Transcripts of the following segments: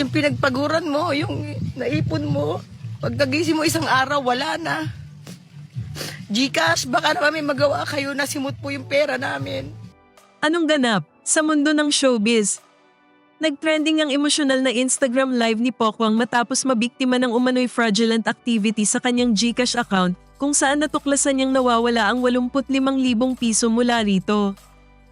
Yung pinagpaguran mo, yung naipon mo, pagkagising mo isang araw, wala na. GCash, baka naman may magawa kayo na simot po yung pera namin. Anong ganap sa mundo ng showbiz? Nagtrending ang emosyonal na Instagram live ni Pokwang matapos mabiktima ng umano'y fraudulent activity sa kanyang GCash account kung saan natuklasan niyang nawawala ang 85,000 piso mula rito.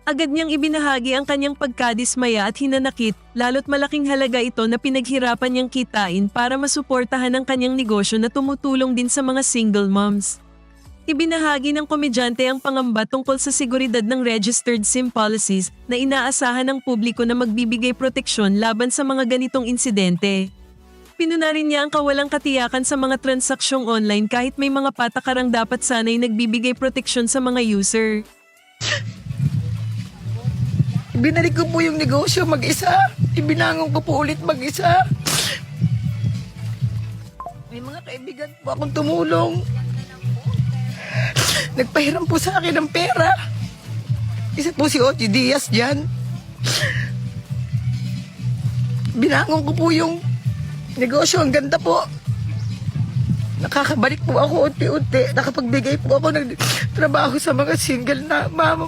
Agad niyang ibinahagi ang kanyang pagkadismaya at hinanakit, lalo't malaking halaga ito na pinaghirapan niyang kitain para masuportahan ang kanyang negosyo na tumutulong din sa mga single moms. Ibinahagi ng komedyante ang pangamba tungkol sa seguridad ng registered SIM policies na inaasahan ng publiko na magbibigay proteksyon laban sa mga ganitong insidente. Pinuna rin niya ang kawalang katiyakan sa mga transaksyong online kahit may mga patakarang dapat sana'y nagbibigay proteksyon sa mga user. Binalik ko po yung negosyo mag-isa. Ibinangon ko po ulit mag-isa. May mga kaibigan po akong tumulong. Nagpahiram po sa akin ng pera. Isa po si Ochi Diaz dyan. Binangon ko po yung negosyo. Ang ganda po. Nakakabalik po ako unti-unti. Nakapagbigay po ako ng trabaho sa mga single na mama.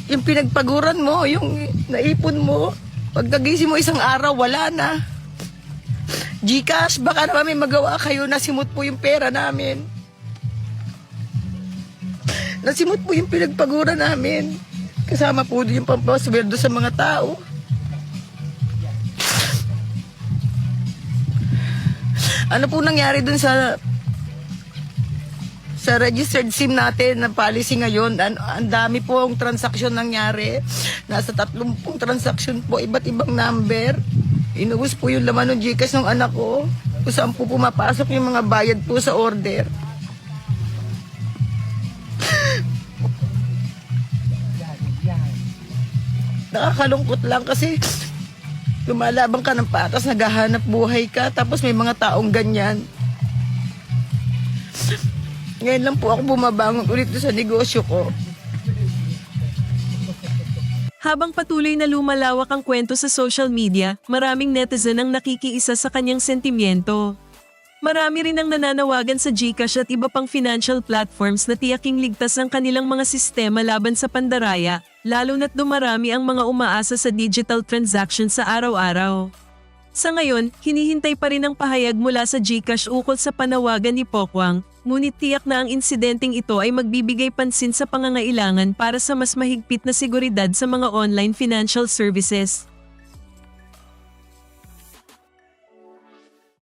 Yung pinagpaguran mo, yung naipon mo, pagkagising mo isang araw, wala na. GCash, baka naman may magawa kayo na simot po yung pera namin. Nasimot po yung pinagpaguran namin. Kasama po yung pampasweldo sa mga tao. Ano po nangyari dun sa registered SIM natin na policy ngayon? Ang dami po ang transaksyon nangyari. Nasa 30 transaksyon po, iba't ibang number. Inuus po yung laman ng GCash ng anak ko. Kung saan po pumapasok yung mga bayad po sa order. Nakakalungkot lang kasi lumalabang ka ng patas, naghahanap buhay ka, tapos may mga taong ganyan. Ngayon lang po ako bumabangon ulit sa negosyo ko. Habang patuloy na lumalawak ang kwento sa social media, maraming netizen ang nakikiisa sa kanyang sentimiento. Marami rin ang nananawagan sa GCash at iba pang financial platforms na tiyaking ligtas ang kanilang mga sistema laban sa pandaraya, lalo na't dumarami ang mga umaasa sa digital transactions sa araw-araw. Sa ngayon, hinihintay pa rin ang pahayag mula sa GCash ukol sa panawagan ni Pokwang, ngunit tiyak na ang insidenteng ito ay magbibigay pansin sa pangangailangan para sa mas mahigpit na seguridad sa mga online financial services.